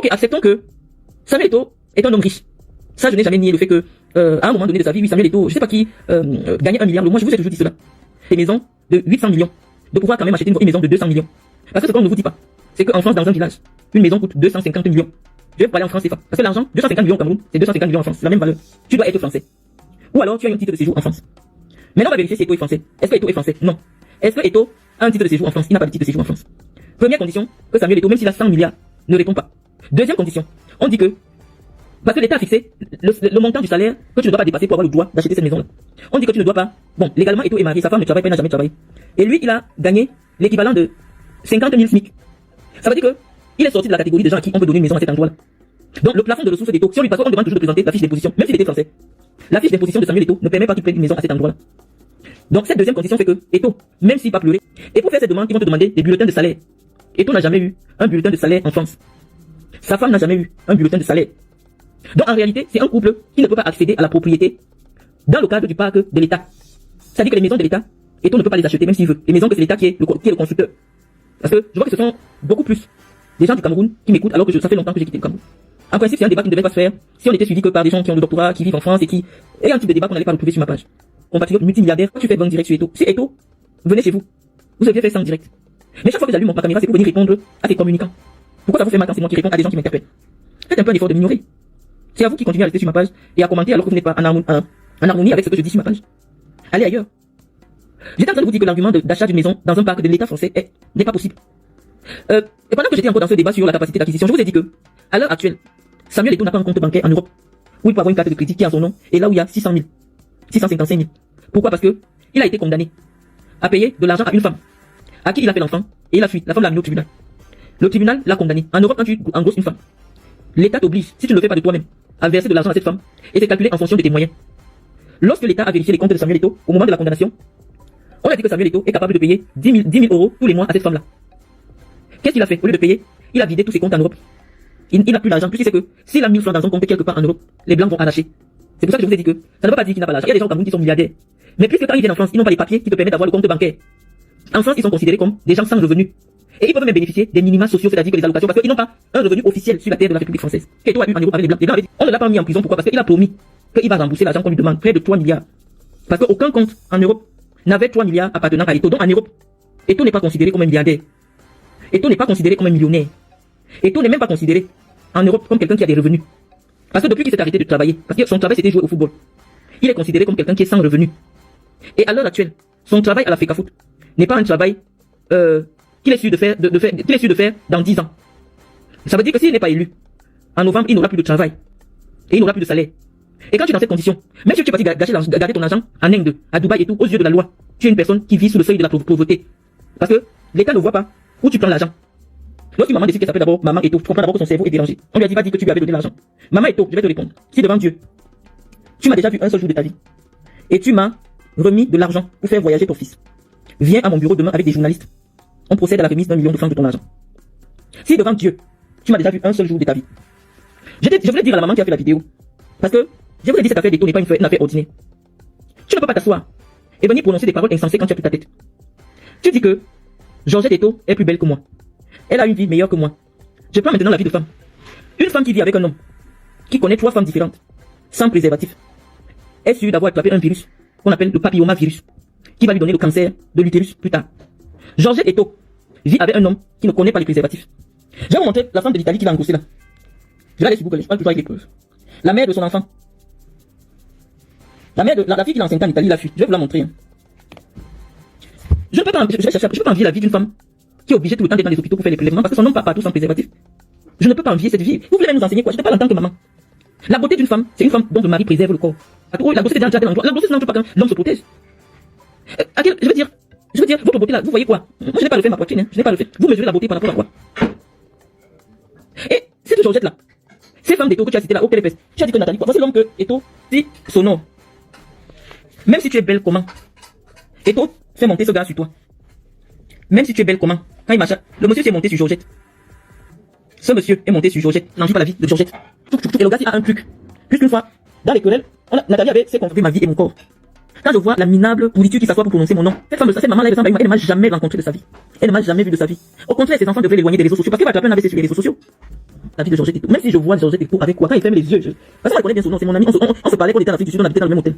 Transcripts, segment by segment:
Ok, acceptons que Samuel Eto'o est un homme riche. Ça, je n'ai jamais nié le fait que, à un moment donné de sa vie, oui, Samuel Eto'o, je sais pas qui, gagnait 1 milliard le mois. Je vous ai toujours dit cela. Des maisons de 800 millions. De pouvoir quand même acheter une maison de 200 millions. Parce que ce qu'on ne vous dit pas, c'est qu'en France, dans un village, une maison coûte 250 millions. Je vais pas aller en France, c'est pas. Parce que l'argent, 250 millions au Cameroun, c'est 250 millions en France. C'est la même valeur. Tu dois être français. Ou alors, tu as un titre de séjour en France. Maintenant, on va vérifier si Eto'o est français. Est-ce que Eto'o est français? Non. Est-ce que Eto'o a un titre de séjour en France? Il n'a pas de titre de séjour en France. Première condition, que Samuel Eto'o, même s'il a 100 milliards, ne répond pas. Deuxième condition, on dit que, parce que l'État a fixé le montant du salaire que tu ne dois pas dépasser pour avoir le droit d'acheter cette maison-là. On dit que tu ne dois pas. Bon, légalement, Eto'o est marié, sa femme ne travaille pas, il n'a jamais travaillé. Et lui, il a gagné l'équivalent de 50 000 SMIC. Ça veut dire que il est sorti de la catégorie des gens à qui on peut donner une maison à cet endroit-là. Donc, le plafond de ressources d'Eto'o, si on lui passe, on demande toujours de présenter la fiche d'imposition, même s'il était français. La fiche d'imposition de Samuel Eto'o ne permet pas qu'il prenne une maison à cet endroit-là. Donc, cette deuxième condition fait que Eto'o, même s'il va pleurer, et pour faire cette demande, ils vont te demander des bulletins de salaire. Eto'o n'a jamais eu un bulletin de salaire en France. Sa femme n'a jamais eu un bulletin de salaire. Donc, en réalité, c'est un couple qui ne peut pas accéder à la propriété dans le cadre du parc de l'État. C'est-à-dire que les maisons de l'État, Eto'o ne peut pas les acheter, même s'il veut. Les maisons que c'est l'État qui est le constructeur. Parce que je vois que ce sont beaucoup plus des gens du Cameroun qui m'écoutent alors que ça fait longtemps que j'ai quitté le Cameroun. En principe, c'est un débat qui ne devait pas se faire si on était suivi que par des gens qui ont le doctorat, qui vivent en France et qui... Et un type de débat qu'on n'allait pas retrouver sur ma page. Compatriote multimilliardaire, quand tu fais banque direct sur Eto'o, si Eto'o venez chez vous, vous aviez fait ça en direct. Mais chaque fois que j'allume ma caméra, c'est pour venir répondre à tes communicants. Pourquoi ça vous fait mal quand c'est moi qui réponds à des gens qui m'interpellent? Faites un peu un effort de m'ignorer. C'est à vous qui continuez à rester sur ma page et à commenter alors que vous n'êtes pas en harmonie avec ce que je dis sur ma page. Allez ailleurs. J'étais en train de vous dire que l'argument d'achat d'une maison dans un parc de l'État français n'est pas possible. Et pendant que j'étais encore dans ce débat sur la capacité d'acquisition, je vous ai dit que, à l'heure actuelle, Samuel Eto'o n'a pas un compte bancaire en Europe où il peut avoir une carte de crédit qui est en son nom et là où il y a 600 000, 655 000. Pourquoi? Parce que il a été condamné à payer de l'argent à une femme à qui il a fait l'enfant et il a fui. La femme l'a amené au tribunal. Le tribunal l'a condamné. En Europe, quand tu engrosses une femme, l'État t'oblige, si tu ne le fais pas de toi-même, à verser de l'argent à cette femme et c'est calculé en fonction de tes moyens. Lorsque l'État a vérifié les comptes de Samuel Eto'o au moment de la condamnation, on a dit que Samuel Eto'o est capable de payer 10 000 euros tous les mois à cette femme-là. Qu'est-ce qu'il a fait? Au lieu de payer, il a vidé tous ses comptes en Europe. Il n'a plus d'argent. Plus il sait que s'il a 1000 francs dans son compte quelque part en Europe, les blancs vont arracher. C'est pour ça que je vous ai dit que ça ne veut pas dire qu'il n'a pas l'argent. Il y a des gens au Cameroun qui sont milliardaires. Mais puisque quand ils viennent en France, ils n'ont pas les papiers qui te permettent d'avoir le compte bancaire. En France, ils sont considérés comme des gens sans revenus. Et ils peuvent même bénéficier des minima sociaux, c'est-à-dire que les allocations, parce qu'ils n'ont pas un revenu officiel sur la terre de la République française. Eto'o a eu en Europe avec les blancs. Les blancs avaient dit, on ne l'a pas mis en prison. Pourquoi? Parce qu'il a promis qu'il va rembourser l'argent qu'on lui demande, près de 3 milliards. Parce qu'aucun compte en Europe n'avait 3 milliards appartenant à Eto'o. Donc en Europe, Eto'o n'est pas considéré comme un milliardaire. Eto'o n'est pas considéré comme un millionnaire. Eto'o n'est même pas considéré en Europe comme quelqu'un qui a des revenus. Parce que depuis qu'il s'est arrêté de travailler, parce que son travail c'était jouer au football, il est considéré comme quelqu'un qui est sans revenus. Et à l'heure actuelle, son travail à la FECAFOOT n'est pas un travail qu'il est sûr de faire dans 10 ans. Ça veut dire que s'il n'est pas élu, en novembre, il n'aura plus de travail. Et il n'aura plus de salaire. Et quand tu es dans cette condition, même si tu es parti garder ton argent en Inde, à Dubaï et tout, aux yeux de la loi, tu es une personne qui vit sous le seuil de la pauvreté. Parce que l'État ne voit pas où tu prends l'argent. Lorsqu'une maman décide qu'elle s'appelle d'abord Maman Eto'o, tu comprends d'abord que son cerveau est dérangé. On lui a dit, va dire que tu lui avais donné l'argent. Maman Eto'o, je vais te répondre. Si devant Dieu, tu m'as déjà vu un seul jour de ta vie, et tu m'as remis de l'argent pour faire voyager ton fils, viens à mon bureau demain avec des journalistes. On procède à la remise d'1 million de francs de ton argent. Si devant Dieu, tu m'as déjà vu un seul jour de ta vie. Je voulais dire à la maman qui a fait la vidéo, parce que je vous ai dit cette affaire d'Eto'o n'est pas une affaire ordinaire. Tu ne peux pas t'asseoir et venir prononcer des paroles insensées quand tu as pris ta tête. Tu dis que Georgette Eto'o est plus belle que moi. Elle a une vie meilleure que moi. Je prends maintenant la vie de femme. Une femme qui vit avec un homme, qui connaît 3 femmes différentes, sans préservatif, est sûre d'avoir attrapé un virus qu'on appelle le papillomavirus, qui va lui donner le cancer de l'utérus plus tard. Georgette Eto'o vit avec un homme qui ne connaît pas les préservatifs. Je vais vous montrer la femme de l'Italie qui va engrosser là. Je vais aller sur Google, je parle toujours avec les preuves. La mère de son enfant. La mère de la fille qui l'a enceinte en Italie, la fille. Je vais vous la montrer. Hein. Je ne peux pas envier la vie d'une femme qui est obligée tout le temps d'être dans les hôpitaux pour faire les prélèvements parce que son homme part partout sans préservatif. Je ne peux pas envier cette vie. Vous voulez même nous enseigner quoi? Je te parle en tant que maman. La beauté d'une femme, c'est une femme dont le mari préserve le corps. La grossesse est déjà tel endroit. La grossesse n'entre pas quand l'homme se protège. Je veux dire, votre beauté là, vous voyez quoi? Moi je n'ai pas le fait ma poitrine, hein. Je n'ai pas le fait. Vous mesurez la beauté par rapport à quoi? Et cette Georgette là, ces femmes d'Eto'o que tu as citées là, au PLPS, tu as dit que Nathalie, voici l'homme que Eto'o dit son nom. Même si tu es belle comment, Eto'o fait monter ce gars sur toi. Même si tu es belle comment, quand il marche, le monsieur s'est monté sur Georgette. Ce monsieur est monté sur Georgette, n'envie pas la vie de Georgette. Et le gars il a un truc. Plus qu'une fois, dans les querelles, Nathalie avait s'est confronté ma vie et mon corps. Quand je vois la minable pourriture qui s'assoit pour prononcer mon nom, cette maman là, elle ne m'a jamais rencontré de sa vie. Elle ne m'a jamais vu de sa vie. Au contraire, ses enfants devraient l'éloigner des réseaux sociaux parce qu'elle va attraper un AVC sur les réseaux sociaux. la vie de Georgette Eto. Même si je vois Georgette Eto avec quoi, quand il ferme les yeux, parce qu'on connaît bien son nom, c'est mon ami, on se parlait quand on était en Afrique du Sud, on habitait dans le même hôtel.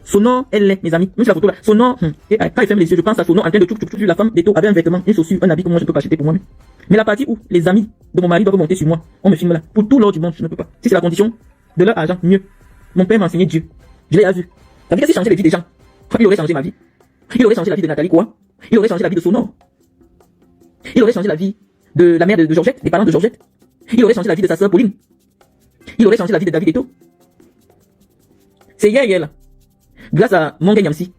Son nom, elle est, mes amis, même si la photo là, son nom, et quand il ferme les yeux, je pense à son nom en train de tchoup. La femme d'Eto avait un vêtement, une chaussure, un habit que moi je peux pas acheter pour moi-même. Mais la partie où les amis de mon mari doivent monter sur moi, on me filme là, pour tout l'or du monde, je ne peux pas. Si c'est la condition de leur argent, mieux. Mon père m'a enseigné Dieu. Je l'ai vu. Ça veut dire que si changer les vies des gens, il aurait changé ma vie. Il aurait changé la vie de Nathalie quoi. Il aurait changé la vie de Sonor. Il aurait changé la vie de la mère de Georgette, des parents de Georgette. Il aurait changé la vie de sa sœur Pauline. Il aurait changé la vie de David Eto. C'est hier là, grâce à Monga Yamsi,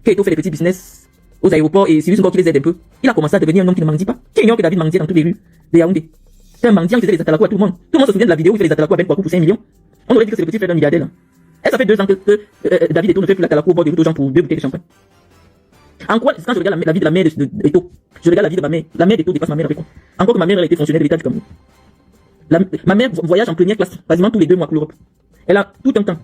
qui a Eto fait des petits business aux aéroports et Cyrus encore qui les aide un peu. Il a commencé à devenir un homme qui ne mendie pas. Qui ignore que David mendiait dans toutes les rues de Yaoundé. C'est un mendiant qui faisait des atalakos à tout le monde. Tout le monde se souvient de la vidéo où il fait des atalakos à Ben Kwaku pour 5 millions. On aurait dit que c'est le petit frère d'un milliardaire là. Et ça fait 2 ans que David Eto ne fait plus l'atalako au bord des routes aux gens pour 2 bouteilles de champagne. En quoi, quand je regarde la vie de la mère d'Eto, je regarde la vie de ma mère. La mère d'Eto dépasse ma mère avec quoi. Encore que ma mère elle a été fonctionnaire de l'État du Cameroun. Ma mère voyage en première classe quasiment tous les 2 mois pour l'Europe. Elle a tout un temps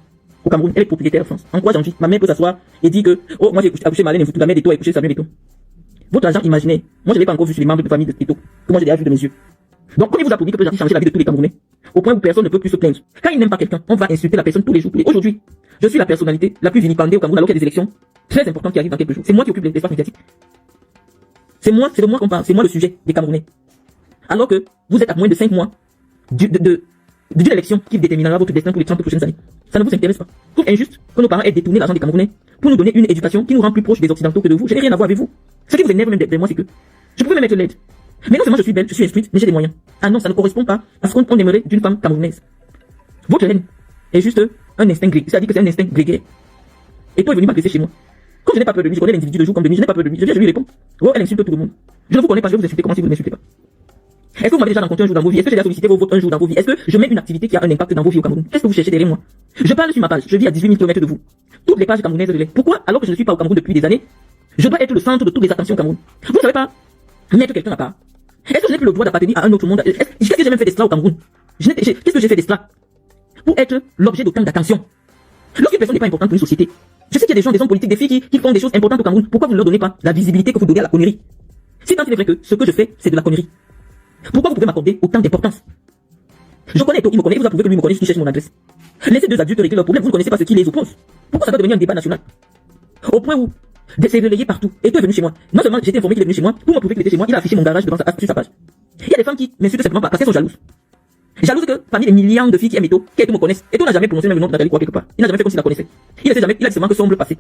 au Cameroun. Elle est propriétaire en France. En quoi j'envie? Ma mère peut s'asseoir et dire que, oh, moi j'ai accouché Marlène et la mère d'Eto a accouché Samuel Eto. Votre argent imaginaire. Moi je l'ai pas encore vu sur les membres de famille d'Eto. Que moi j'ai déjà vu de mes yeux. Donc, comment il vous a promis que peut changer la vie de tous les Camerounais? Au point où personne ne peut plus se plaindre. Quand il n'aime pas quelqu'un, on va insulter la personne tous les jours. Aujourd'hui, je suis la personnalité la plus vilipendée au Cameroun alors qu'il y a des élections très importantes qui arrivent dans quelques jours. C'est moi qui occupe l'espace médiatique. C'est de moi qu'on parle. C'est moi le sujet des Camerounais. Alors que vous êtes à moins de 5 mois d'une élection qui déterminera votre destin pour les 30 prochaines années. Ça ne vous intéresse pas. Je trouve injuste que nos parents aient détourné l'argent des Camerounais pour nous donner une éducation qui nous rend plus proches des Occidentaux que de vous. Je n'ai rien à voir avec vous. Ce qui vous énerve même de moi, c'est que je pouvais même être laide. Mais non seulement je suis belle, je suis instruite, mais j'ai des moyens. Ah non, ça ne correspond pas à ce qu'on aimerait d'une femme camerounaise. Votre haine est juste un instinct grégaire. C'est-à-dire que c'est un instinct grégaire. Et toi est venu m'agresser chez moi. Comme je n'ai pas peur de lui, je connais l'individu de jour comme de nuit, je n'ai pas peur de lui. Je viens, je lui réponds. Oh, elle insulte tout le monde. Je ne vous connais pas, je vais vous insulter comment si vous ne m'insultez pas. Est-ce que vous m'avez déjà rencontré un jour dans vos vies? Est-ce que j'ai déjà sollicité vos votes un jour dans vos vies? Est-ce que je mets une activité qui a un impact dans vos vies au Cameroun? Qu'est-ce que vous cherchez derrière moi? Je parle sur ma page, je vis à 18 000 km de vous. Toutes les pages camerounaises de l'est. Pourquoi, alors que je ne suis pas au Cameroun depuis des années, je dois être le centre de toutes les attentions au Cameroun? Vous ne savez pas mettre quelqu'un à part. Est-ce que je n'ai plus le droit d'appartenir à un autre monde? Qu'est-ce que j'ai même fait d'extra au Cameroun? Qu'est-ce que j'ai fait d'extra pour être l'objet d'autant d'attention? Lorsqu'une personne n'est pas importante pour une société, je sais qu'il y a des gens, des hommes politiques, des filles qui font des choses importantes au Cameroun. Pourquoi vous ne leur donnez pas la visibilité que vous donnez à la connerie? Si tant il est vrai que ce que je fais, c'est de la connerie, pourquoi vous pouvez m'accorder autant d'importance? Je connais Eto, il me connaît, il vous a prouvé que lui me connaît, qui cherche mon adresse. Laissez 2 adultes régler leurs problèmes, vous ne connaissez pas ce qui les oppose. Pourquoi ça doit devenir un débat national? Au point où c'est relayé partout. Eto est venu chez moi. Non seulement j'étais informé qu'il est venu chez moi, pour me prouver qu'il était chez moi, il a affiché mon garage devant sur sa page. Il y a des femmes qui m'insultent simplement parce qu'elles sont jalouses. Jalouses que parmi les millions de filles qui aiment Eto, qui me connaissent, Eto n'a jamais prononcé même le nom de Nathalie quoi quelque part. Il n'a jamais fait comme s'il la connaissait. Il a dit seulement que sombre passé.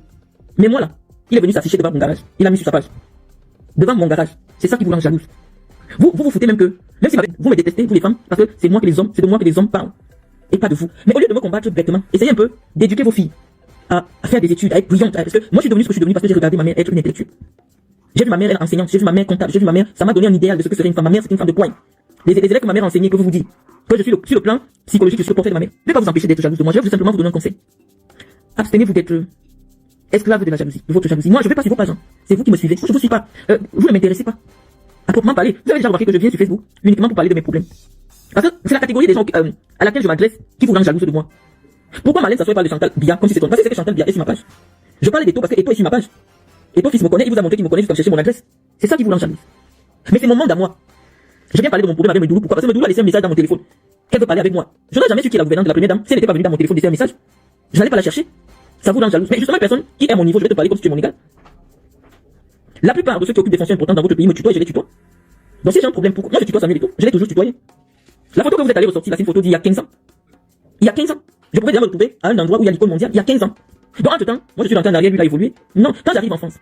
Mais moi là, il est venu s'afficher devant mon garage. Il a mis sur sa page. Devant mon garage. C'est ça qui vous rend jalouse. Vous foutez même que, même si vous me détestez, vous les femmes, parce que c'est moi que les hommes, c'est de moi que les hommes parlent. Et pas de vous. Mais au lieu de me combattre bêtement, essayez un peu d'éduquer vos filles à faire des études, à être brillantes. Parce que moi je suis devenue ce que je suis devenue parce que j'ai regardé ma mère être une intellectuelle. J'ai vu ma mère, elle enseignante, j'ai vu ma mère comptable, j'ai vu ma mère, ça m'a donné un idéal de ce que serait une femme. Ma mère, c'est une femme de poigne. Les élèves que ma mère a enseigné, que vous dites, que je suis sur le plan psychologique, je suis le portrait de ma mère. Je ne vais pas vous empêcher d'être jalouse de moi, je vais vous simplement vous donner un conseil. Abstenez-vous d'être esclave de la jalousie, de votre jalousie. Moi, je vais pas sur vos pages, c'est vous qui me suivez. Moi, je vous suis pas. Vous ne m'intéressez pas. À proprement parler. Vous avez déjà remarqué que je viens sur Facebook uniquement pour parler de mes problèmes. Parce que c'est la catégorie des gens à laquelle je m'adresse qui vous rend jalouse de moi. Pourquoi Marlène s'assoit et parle de Chantal Bia comme si c'était ton? Parce que c'est que Chantal Bia est sur ma page. Je parle d'Eto parce que Eto est sur ma page. Eto fils me connaît, il vous a montré qu'il me connaît jusqu'à chercher mon adresse. C'est ça qui vous rend jalouse. Mais c'est mon monde à moi. Je viens parler de mon problème avec Medoulou. Pourquoi? Parce que Medoulou a laissé un message dans mon téléphone. Elle veut parler avec moi. Je n'aurais jamais su qui est la gouvernante de la première dame. Si elle n'était pas venue dans mon téléphone laisser un message, je n'allais pas la chercher. Ça vous rend jalouse. Mais justement, une personne qui est à mon niveau, je vais te parler comme si tu es mon égal. La plupart de ceux qui occupent des fonctions importantes dans votre pays me tutoient et je les tutoie. Donc si j'ai un problème, pourquoi moi je tutoie Samuel Eto? Je l'ai toujours tutoyé. La photo que vous êtes allé ressortir, là, c'est une photo d'il y a 15 ans. Il y a 15 ans. Je pouvais déjà me retrouver à un endroit où il y a l'icône mondiale, il y a 15 ans. Donc entre temps, moi je suis rentré en arrière, lui il a évolué. Non, quand j'arrive en France,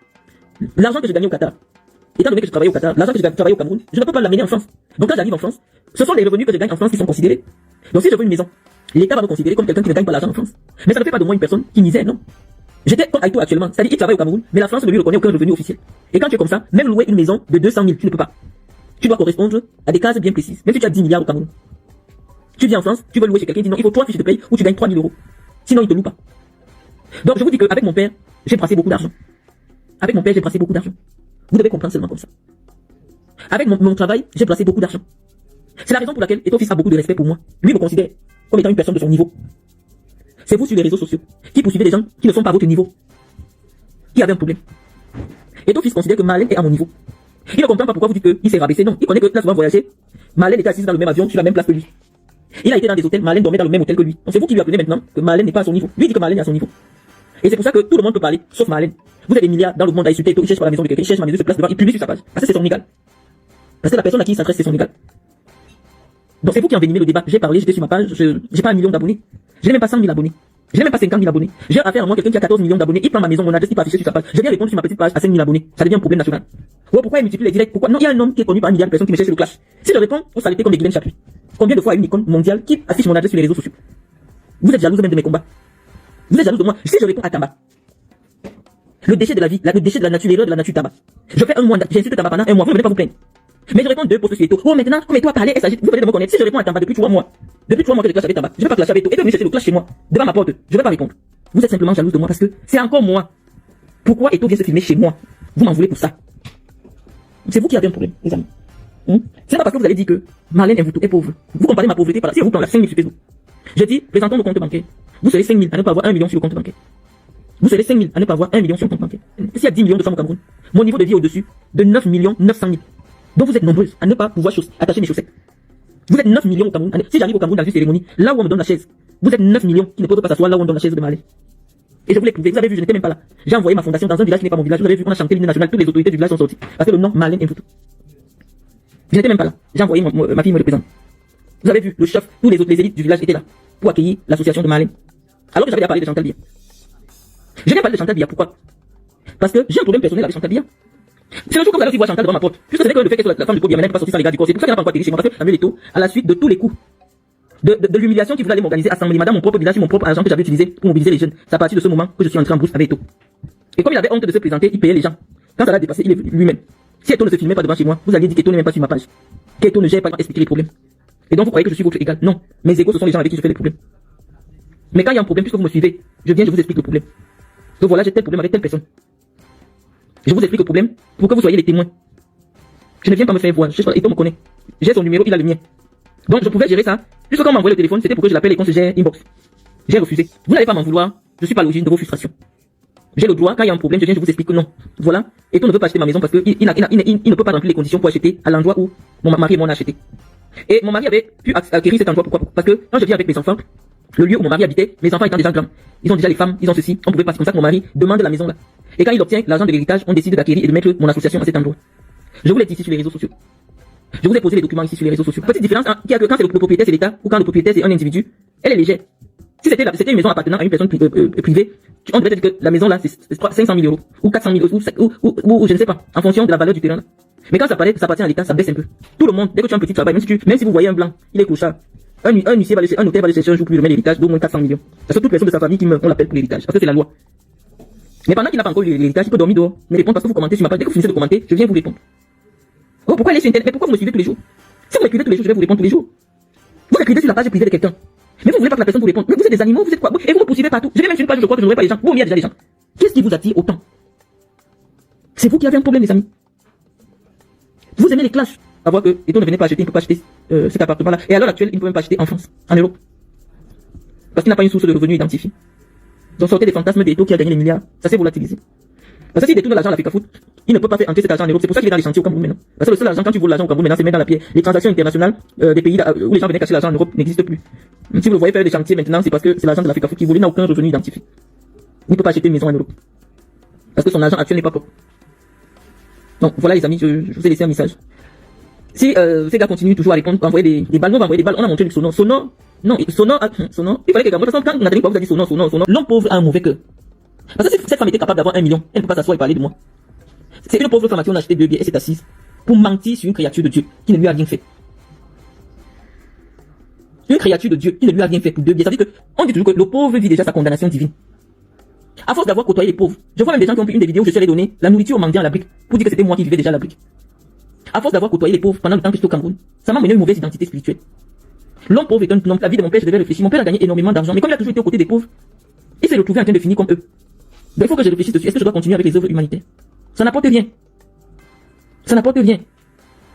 l'argent que j'ai gagné au Qatar, étant donné que je travaillais au Qatar, l'argent que j'ai travaillé au Cameroun, je ne peux pas l'amener en France. Donc quand j'arrive en France, ce sont les revenus que je gagne en France qui sont considérés. Donc si je veux une maison, l'État va me considérer comme quelqu'un qui ne gagne pas l'argent en France. Mais ça ne fait pas de moi une personne qui misère, non. J'étais comme Aïto actuellement, c'est-à-dire il travaille au Cameroun, mais la France ne lui reconnaît aucun revenu officiel. Et quand tu es comme ça, même louer une maison de 200 000, tu ne peux pas. Tu dois correspondre à des cases bien précises. Même si tu as 10 milliards au Cameroun. Tu viens en France, tu veux louer chez quelqu'un, il dit non, il faut 3 fiches de paye ou tu gagnes 3 000 euros. Sinon, il te loue pas. Donc, je vous dis qu'avec mon père, j'ai brassé beaucoup d'argent. Avec mon père, j'ai brassé beaucoup d'argent. Vous devez comprendre seulement comme ça. Avec mon travail, j'ai brassé beaucoup d'argent. C'est la raison pour laquelle Eto fils a beaucoup de respect pour moi. Lui me considère comme étant une personne de son niveau. C'est vous sur les réseaux sociaux qui poursuivez des gens qui ne sont pas à votre niveau. Qui avaient un problème. Eto fils considère que Marlène est à mon niveau. Il ne comprend pas pourquoi vous dites qu'il s'est rabaissé. Non, il connaît que là, souvent voyager, Marlène était assise dans le même avion, sur la même place que lui. Il a été dans des hôtels, Marlène dormait dans le même hôtel que lui. Donc c'est vous qui lui apprenez maintenant que Marlène n'est pas à son niveau. Lui dit que Marlène est à son niveau. Et c'est pour ça que tout le monde peut parler, sauf Marlène. Vous avez des milliards dans le monde à insulter, il cherche pas la maison de quelqu'un, il cherche ma maison, il se place devant, il publie sur sa page. Parce que c'est son égal. Parce que la personne à qui il s'adresse, c'est son égal. Donc c'est vous qui envenimez le débat. J'ai parlé, j'étais sur ma page, j'ai pas 1 million d'abonnés. Je n'ai même pas 100 000 abonnés. Je n'ai même pas 50 000 abonnés. J'ai affaire à moi quelqu'un qui a 14 millions d'abonnés, il prend ma maison, mon adresse, il peut afficher sur sa page. Je viens répondre sur ma petite page à 5 000 abonnés. Ça devient un problème national. Oh, pourquoi il multiplie les directs? Pourquoi? Non, il y a un homme qui est connu par 1 milliard de personnes qui me cherchent le clash. Si je réponds, vous saleté comme des Guylaine Chapuis. Combien de fois une icône mondiale qui affiche mon adresse sur les réseaux sociaux? Vous êtes jalouse même de mes combats. Vous êtes jalouse de moi. Si je réponds à Tamba, le déchet de la vie, le déchet de la nature, l'erreur de la nature Tamba. Je fais un mois, j'insulte Tamba pendant un mois, vous ne venez pas vous plaindre. Mais je réponds 2 posts sur Eto. Oh, maintenant, comme toi parler, elle s'agit, vous venez de me connaître. Si je réponds à Tamba depuis 3 mois, que je clash avec Tamba, je ne vais pas clasher avec Eto. Et de venir chercher le clash chez moi, devant ma porte, je ne vais pas répondre. Vous êtes simplement jalouse de moi parce que c'est encore moi. Pourquoi Eto vient se filmer chez moi? Vous m'en voulez pour ça. C'est vous qui avez un problème, les amis. C'est pas parce que vous avez dit que Marlène est pauvre. Vous comparez ma pauvreté par là. Si vous prenez la 5 000 sur Facebook. Je dis, présentons nos comptes bancaires. Vous serez 5 000 à ne pas avoir 1 million sur le compte bancaire. Vous serez 5 000 à ne pas avoir 1 million sur le compte bancaire. S'il y a 10 millions de femmes au Cameroun, mon niveau de vie est au-dessus de 9 900 000. Donc vous êtes nombreuses à ne pas pouvoir attacher mes chaussettes. Vous êtes 9 millions au Cameroun. Si j'arrive au Cameroun dans une cérémonie, là où on me donne la chaise, vous êtes 9 millions qui ne peuvent pas s'asseoir là où on donne la chaise de Marlène. Et je vous l'ai prouvé. Vous avez vu, je n'étais même pas là. J'ai envoyé ma fondation dans un village qui n'est pas mon village. Vous avez vu, on a chanté l'hymne national. Toutes les autorités du village sont sorties. Parce que le nom Marlène est tout. Je n'étais même pas là. J'ai envoyé ma fille me représente. Vous avez vu, le chef, tous les autres, les élites du village étaient là pour accueillir l'association de Marlène. Alors que j'avais déjà parlé de Chantal Biya. Je viens parler de Chantal Biya. Pourquoi? Parce que j'ai un problème personnel avec Chantal Biya. C'est le jour que vous allez aussi voir Chantal devant ma porte. Puisque c'est que le fait qu'elle soit la femme de Paul Biya, elle n'est pas sortie sans les gars du corps. C'est pour ça qu'elle n'a pas encore atterri chez moi. Parce que Samuel Eto'o, à la suite de tous les coups de l'humiliation qui voulait aller m'organiser, assembler madame, mon propre village, mon propre argent que j'avais utilisé pour mobiliser les jeunes. C'est à partir de ce moment que je suis entré en brousse avec Eto'o. Et comme il avait honte de se présenter, il payait les gens. Quand ça l'a dépassé, il est lui-même. Si Eto'o ne se filmait pas devant chez moi, vous alliez dire qu'Eto'o n'est même pas sur ma page. Qu'Eto'o ne gère pas expliquer les problèmes. Et donc vous croyez que je suis votre égal? Non. Mes égaux, ce sont les gens avec qui je fais les problèmes. Mais quand il y a un problème, puisque vous me suivez, je viens, je vous explique le problème. Donc voilà, j'ai tel problème avec telle personne. Je vous explique le problème pour que vous soyez les témoins. Je ne viens pas me faire voir. Eto'o me connaît. J'ai son numéro, il a le mien. Donc je pouvais gérer ça. Puisque quand on m'a envoyé le téléphone, c'était pour que je l'appelle et qu'on se gère inbox. J'ai refusé. Vous n'allez pas m'en vouloir. Je suis pas l'origine de vos frustrations. J'ai le droit, quand il y a un problème, je viens, je vous explique que non. Voilà. Eto'o ne veut pas acheter ma maison parce qu'il ne peut pas remplir les conditions pour acheter à l'endroit où mon mari et moi on a acheté. Et mon mari avait pu acquérir cet endroit. Pourquoi? Parce que quand je viens avec mes enfants, le lieu où mon mari habitait, mes enfants étant déjà grands, ils ont déjà les femmes, ils ont ceci, on pouvait pas. C'est comme ça que mon mari demande la maison là. Et quand il obtient l'argent de l'héritage, on décide d'acquérir et de mettre mon association à cet endroit. Je vous l'ai dit ici sur les réseaux sociaux. Je vous ai posé les documents ici sur les réseaux sociaux. Petite différence, qu'il y a que quand c'est le propriétaire c'est l'État ou quand le propriétaire c'est un individu, elle est légère. Si c'était une maison appartenant à une personne privée, on devait dire que la maison là c'est 500 000 euros ou 400 000 euros ou je ne sais pas, en fonction de la valeur du terrain là. Mais quand ça appartient à l'État, ça baisse un peu. Tout le monde, dès que tu as un petit travail, même si vous voyez un blanc, il est clochard. Un huissier un notaire va le chercher un jour pour lui remettre l'héritage d'au moins 400 millions. Parce que toute personne de sa famille qui meurt, on l'appelle pour l'héritage. Parce que c'est la loi. Mais pendant qu'il n'a pas encore l'héritage, il peut dormir dehors. Mais répondre parce que vous commentez sur ma page. Dès que vous finissez de commenter, je viens vous répondre. Oh, pourquoi aller sur Internet? Mais pourquoi vous me suivez tous les jours? Si vous m'écrivez tous les jours, je vais vous répondre tous les jours. Vous écrivez sur la page privée de quelqu'un. Mais vous voulez pas que la personne vous réponde. Mais vous êtes des animaux, vous êtes quoi? Et vous me poursuivez partout. Je vais même sur une page où je crois que je n'aurai pas les gens. Vous, il y a déjà les gens. Qu'est-ce qui vous attire autant? C'est vous qui avez un problème, les amis. Vous aimez les clashs. À voir que Eto'o ne venait pas acheter, il ne peut pas acheter cet appartement-là. Et à l'heure actuelle, il ne peut même pas acheter en France, en Europe. Parce qu'il n'a pas une source de revenus identifiée. Donc sortez des fantasmes d'Eto'o qui a gagné les milliards. Ça s'est volatilisé. Parce que s'il détourne l'argent à l'Afrique Foot, il ne peut pas faire entrer cet argent en Europe. C'est pour ça qu'il est dans les chantiers au Cameroun maintenant. Parce que le seul argent, quand tu voles l'argent au Cameroun maintenant, c'est mettre dans la pierre. Les transactions internationales des pays où les gens venaient cacher l'argent en Europe n'existent plus. Si vous le voyez faire des chantiers maintenant, c'est parce que c'est l'argent de l'Afrique Foot qui vole, il n'a aucun revenu identifié. Il ne peut pas acheter une maison en Europe. Parce que son argent actuel n'est pas propre. Donc voilà les amis, je vous ai laissé un message. Si ces gars continuent toujours à répondre, envoyer des balles, on va envoyer des balles, on a montré le Sonor. Sonor, il fallait que Cameroun, parce que quand Nathalie Poivre vous a dit Sonor, l'homme pauvre a un mauvais cœur. Parce que si cette femme était capable d'avoir 1 million, elle ne peut pas s'asseoir et parler de moi. C'est une pauvre femme à qui on a acheté 2 billets, elle s'est assise pour mentir sur une créature de Dieu qui ne lui a rien fait. Une créature de Dieu qui ne lui a rien fait pour 2 billets. Ça veut dire que, on dit toujours que le pauvre vit déjà sa condamnation divine. À force d'avoir côtoyé les pauvres, je vois même des gens qui ont pris une des vidéos où je suis allé donner la nourriture aux mendiants à la brique pour dire que c'était moi qui vivais déjà à la brique. À force d'avoir côtoyé les pauvres pendant le temps que j'étais au Cameroun, ça m'a mené une mauvaise identité spirituelle. L'homme pauvre est un homme. La vie de mon père, je devais réfléchir. Mon père a gagné énormément d'argent, mais comme il a toujours été aux côtés des pauvres, il s'est retrouvé en train de finir comme eux. Donc il faut que je réfléchisse dessus. Est-ce que je dois continuer avec les œuvres humanitaires? Ça n'apporte rien. Ça n'apporte rien.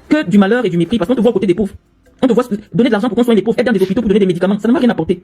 Que du malheur et du mépris, parce qu'on te voit aux côtés des pauvres. On te voit donner de l'argent pour qu'on soigne les pauvres, être dans des hôpitaux pour donner des médicaments. Ça ne m'a rien apporté.